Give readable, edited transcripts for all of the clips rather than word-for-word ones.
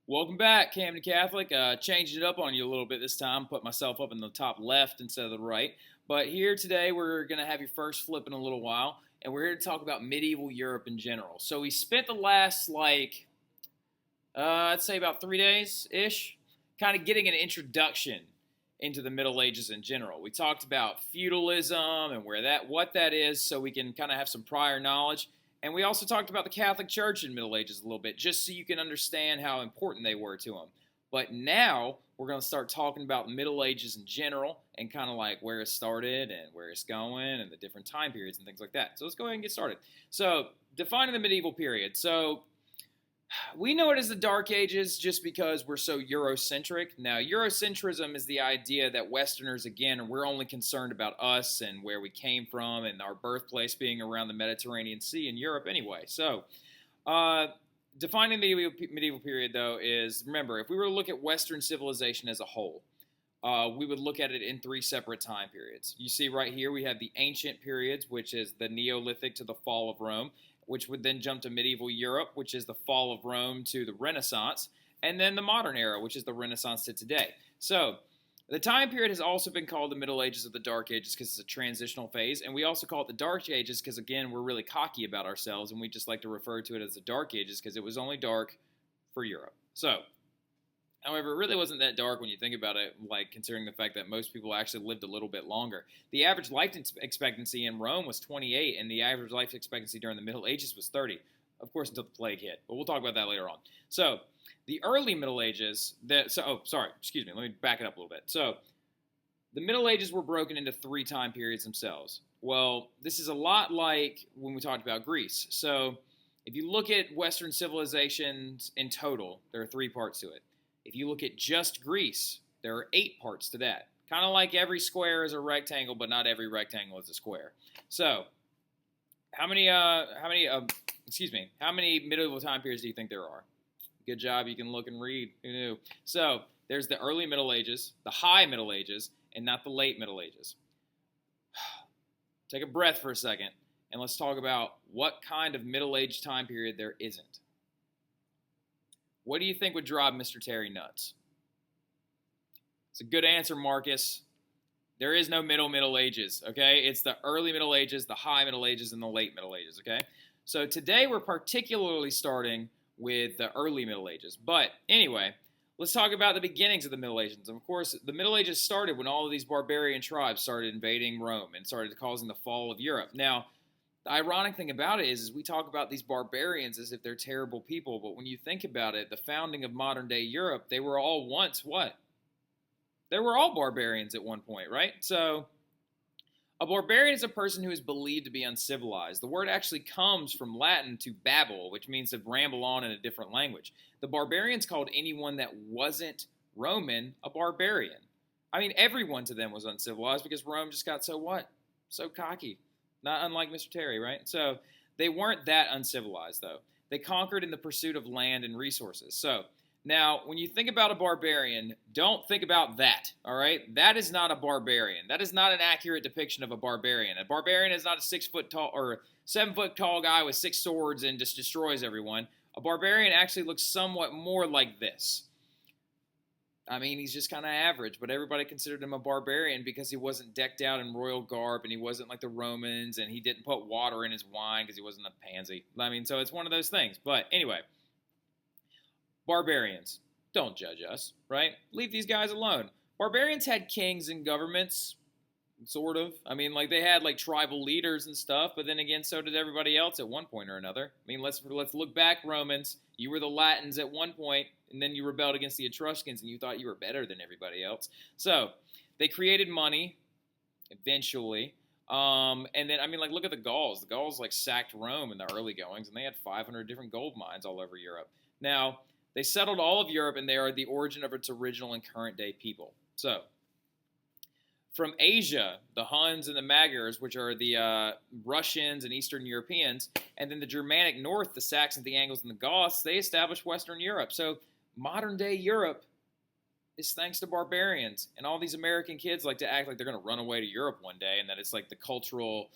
Welcome back, Camden Catholic. Changed it up on you a little bit this time. Put myself up in the top left instead of the right. But here today, we're going to have your first flip in a little while, and we're here to talk about medieval Europe in general. So we spent the last, I'd say about 3 days ish, kind of getting an introduction into the Middle Ages in general. We talked about feudalism and what that is, so we can kind of have some prior knowledge. And we also talked about the Catholic Church in Middle Ages a little bit, just so you can understand how important they were to them. But now we're going to start talking about the Middle Ages in general and kind of like where it started and where it's going and the different time periods and things like that. So let's go ahead and get started. So defining the medieval period. So we know it as the Dark Ages just because we're so Eurocentric. Now, Eurocentrism is the idea that Westerners, again, we're only concerned about us and where we came from and our birthplace being around the Mediterranean Sea in Europe anyway. So, defining the medieval period, though, is, remember, if we were to look at Western civilization as a whole, we would look at it in three separate time periods. You see right here, we have the ancient periods, which is the Neolithic to the fall of Rome, which would then jump to medieval Europe, which is the fall of Rome to the Renaissance, and then the modern era, which is the Renaissance to today. So the time period has also been called the Middle Ages or the Dark Ages because it's a transitional phase, and we also call it the Dark Ages because, again, we're really cocky about ourselves, and we just like to refer to it as the Dark Ages because it was only dark for Europe. So, however, it really wasn't that dark when you think about it, like considering the fact that most people actually lived a little bit longer. The average life expectancy in Rome was 28, and the average life expectancy during the Middle Ages was 30. Of course, until the plague hit, but we'll talk about that later on. So, the early Middle Ages, let me back it up a little bit. So, the Middle Ages were broken into three time periods themselves. Well, this is a lot like when we talked about Greece. So, if you look at Western civilizations in total, there are three parts to it. If you look at just Greece, there are 8 parts to that. Kind of like every square is a rectangle, but not every rectangle is a square. So, how many medieval time periods do you think there are? Good job, you can look and read. Who knew? So, there's the early Middle Ages, the high Middle Ages, and not the late Middle Ages. Take a breath for a second, and let's talk about what kind of Middle Age time period there isn't. What do you think would drive Mr. Terry nuts? It's a good answer, Marcus. There is no Middle Ages, okay? It's the early Middle Ages, the high Middle Ages, and the late Middle Ages, okay? So today we're particularly starting with the early Middle Ages. But anyway, let's talk about the beginnings of the Middle Ages. And of course, the Middle Ages started when all of these barbarian tribes started invading Rome and started causing the fall of Europe. Now, the ironic thing about it is we talk about these barbarians as if they're terrible people, but when you think about it, the founding of modern-day Europe, they were all once what? They were all barbarians at one point, right? So, a barbarian is a person who is believed to be uncivilized. The word actually comes from Latin to babble, which means to ramble on in a different language. The barbarians called anyone that wasn't Roman a barbarian. I mean, everyone to them was uncivilized because Rome just got so what? So cocky. Not unlike Mr. Terry, right? So they weren't that uncivilized, though. They conquered in the pursuit of land and resources. So now, when you think about a barbarian, don't think about that, all right? That is not a barbarian. That is not an accurate depiction of a barbarian. A barbarian is not a 6 foot tall or 7 foot tall guy with 6 swords and just destroys everyone. A barbarian actually looks somewhat more like this. I mean, he's just kind of average, but everybody considered him a barbarian because he wasn't decked out in royal garb and he wasn't like the Romans and he didn't put water in his wine because he wasn't a pansy. I mean, so it's one of those things. But anyway, barbarians, don't judge us, right? Leave these guys alone. Barbarians had kings and governments, sort of. I mean, like they had like tribal leaders and stuff, but then again, so did everybody else at one point or another. I mean, let's look back, Romans. You were the Latins at one point, and then you rebelled against the Etruscans, and you thought you were better than everybody else. So they created money eventually. And then, I mean, like, look at the Gauls. The Gauls, like, sacked Rome in the early goings, and they had 500 different gold mines all over Europe. Now, they settled all of Europe, and they are the origin of its original and current-day people. So, from Asia, the Huns and the Magyars, which are the Russians and Eastern Europeans, and then the Germanic North, the Saxons, the Angles, and the Goths, they established Western Europe. So modern-day Europe is thanks to barbarians. And all these American kids like to act like they're going to run away to Europe one day and that it's like the cultural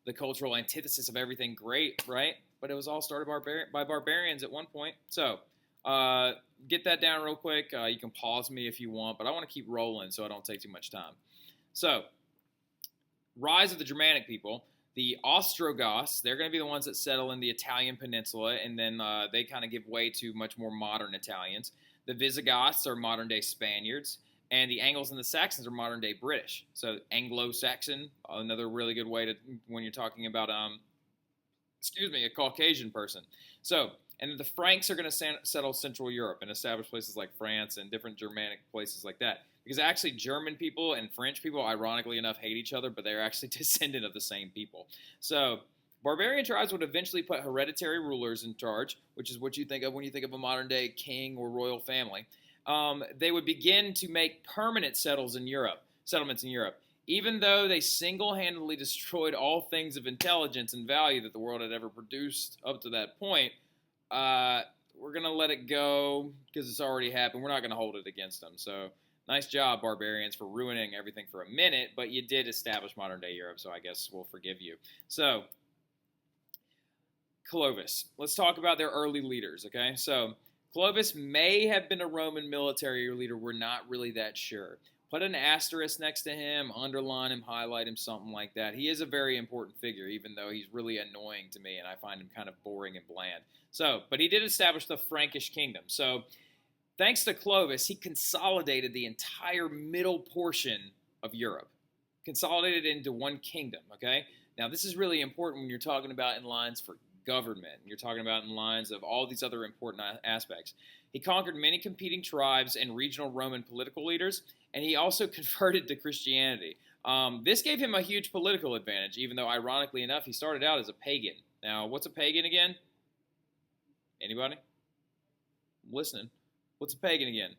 antithesis of everything great, right? But it was all started by barbarians at one point. So Get that down real quick. You can pause me if you want, but I want to keep rolling so I don't take too much time. So, rise of the Germanic people. The Ostrogoths, they're going to be the ones that settle in the Italian peninsula, and then they kind of give way to much more modern Italians. The Visigoths are modern-day Spaniards, and the Angles and the Saxons are modern-day British. So Anglo-Saxon, another really good way to when you're talking about, a Caucasian person. So, and the Franks are going to settle Central Europe and establish places like France and different Germanic places like that. Because actually, German people and French people, ironically enough, hate each other, but they're actually descendant of the same people. So, barbarian tribes would eventually put hereditary rulers in charge, which is what you think of when you think of a modern-day king or royal family. They would begin to make permanent settlements in Europe, even though they single-handedly destroyed all things of intelligence and value that the world had ever produced up to that point. We're going to let it go because it's already happened. We're not going to hold it against them. So, nice job, barbarians, for ruining everything for a minute, but you did establish modern-day Europe, so I guess we'll forgive you. So, Clovis. Let's talk about their early leaders, okay? So, Clovis may have been a Roman military leader. We're not really that sure. Put an asterisk next to him, underline him, highlight him, something like that. He is a very important figure, even though he's really annoying to me, and I find him kind of boring and bland. So, but he did establish the Frankish kingdom. So, thanks to Clovis, he consolidated the entire middle portion of Europe, consolidated into one kingdom, okay? Now, this is really important when you're talking about in lines for government. You're talking about in lines of all these other important aspects. He conquered many competing tribes and regional Roman political leaders, and he also converted to Christianity. This gave him a huge political advantage, even though, ironically enough, he started out as a pagan. Now, what's a pagan again? Anybody? I'm listening. What's a pagan again?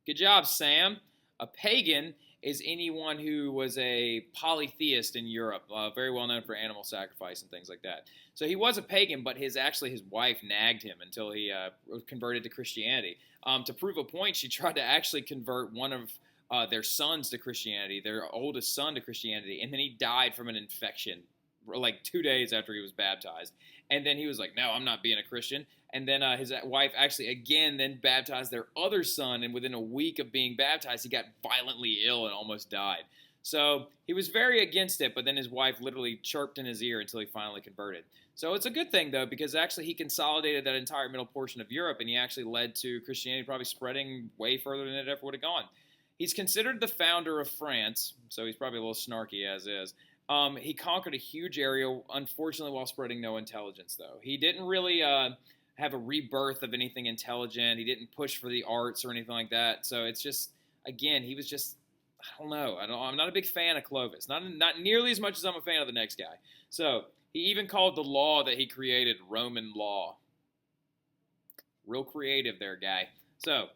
Good job, Sam. A pagan is anyone who was a polytheist in Europe, very well known for animal sacrifice and things like that. So he was a pagan, but his wife nagged him until he converted to Christianity. To prove a point, she tried to actually convert one of their sons to Christianity, their oldest son to Christianity, and then he died from an infection like 2 days after he was baptized. And then he was like, no, I'm not being a Christian. And then his wife actually again then baptized their other son, and within a week of being baptized, he got violently ill and almost died. So he was very against it, but then his wife literally chirped in his ear until he finally converted. So it's a good thing, though, because actually he consolidated that entire middle portion of Europe, and he actually led to Christianity probably spreading way further than it ever would have gone. He's considered the founder of France, so he's probably a little snarky as is. He conquered a huge area, unfortunately, while spreading no intelligence, though. He didn't really have a rebirth of anything intelligent. He didn't push for the arts or anything like that. So it's just, again, he was just, I don't know. I'm not a big fan of Clovis. Not nearly as much as I'm a fan of the next guy. So he even called the law that he created Roman law. Real creative there, guy. So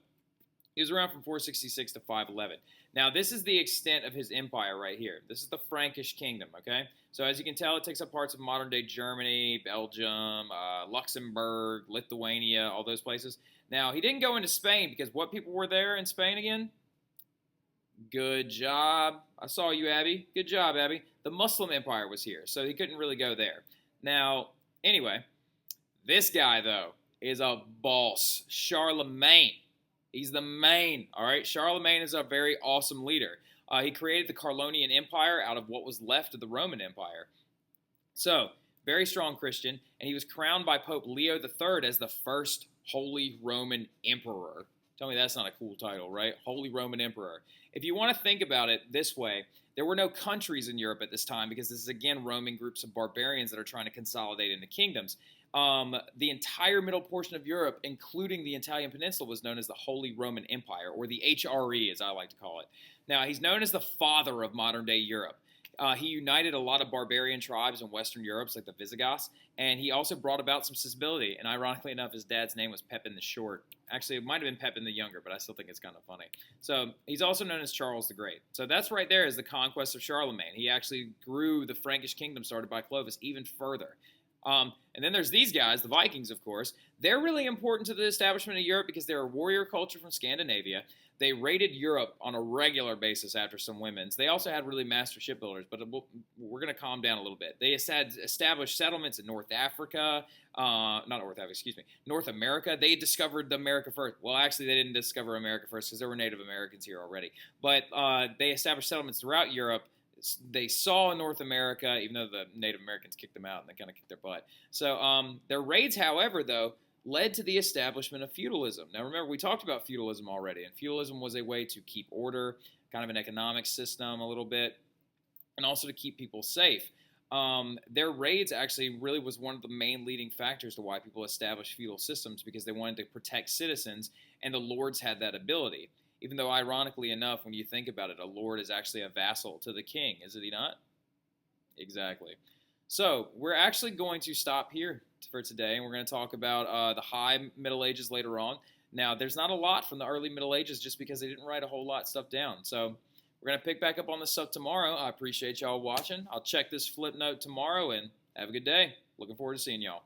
he was around from 466 to 511. Now, this is the extent of his empire right here. This is the Frankish kingdom, okay? So as you can tell, it takes up parts of modern-day Germany, Belgium, Luxembourg, Lithuania, all those places. Now, he didn't go into Spain because what people were there in Spain again? Good job. I saw you, Abby. Good job, Abby. The Muslim Empire was here, so he couldn't really go there. Now, anyway, this guy, though, is a boss. Charlemagne. He's the main, all right? Charlemagne is a very awesome leader. He created the Charlemagnes Empire out of what was left of the Roman Empire. So, very strong Christian, and he was crowned by Pope Leo III as the first Holy Roman Emperor. Tell me that's not a cool title, right? Holy Roman Emperor. If you want to think about it this way, there were no countries in Europe at this time because this is, again, roaming groups of barbarians that are trying to consolidate into kingdoms. The entire middle portion of Europe, including the Italian peninsula, was known as the Holy Roman Empire, or the HRE, as I like to call it. Now, he's known as the father of modern-day Europe. He united a lot of barbarian tribes in Western Europe, like the Visigoths, and he also brought about some stability. And ironically enough, his dad's name was Pepin the Short. Actually, it might have been Pepin the Younger, but I still think it's kind of funny. So he's also known as Charles the Great. So that's right there is the conquest of Charlemagne. He actually grew the Frankish kingdom started by Clovis even further. And then there's these guys, the Vikings, of course. They're really important to the establishment of Europe because they're a warrior culture from Scandinavia. They raided Europe on a regular basis after some women's. They also had really master shipbuilders, but we're going to calm down a little bit. They had established settlements in North Africa, North America. They discovered the America first. Well, actually, they didn't discover America first because there were Native Americans here already. But they established settlements throughout Europe. They saw North America, even though the Native Americans kicked them out and they kind of kicked their butt. So their raids, however, though, led to the establishment of feudalism. Now, remember, we talked about feudalism already, and feudalism was a way to keep order, kind of an economic system a little bit, and also to keep people safe. Their raids actually really was one of the main leading factors to why people established feudal systems, because they wanted to protect citizens, and the lords had that ability. Even though, ironically enough, when you think about it, a lord is actually a vassal to the king, is it not? Exactly. So we're actually going to stop here for today, and we're going to talk about the High Middle Ages later on. Now, there's not a lot from the early Middle Ages just because they didn't write a whole lot of stuff down. So we're going to pick back up on this stuff tomorrow. I appreciate y'all watching. I'll check this flip note tomorrow, and have a good day. Looking forward to seeing y'all.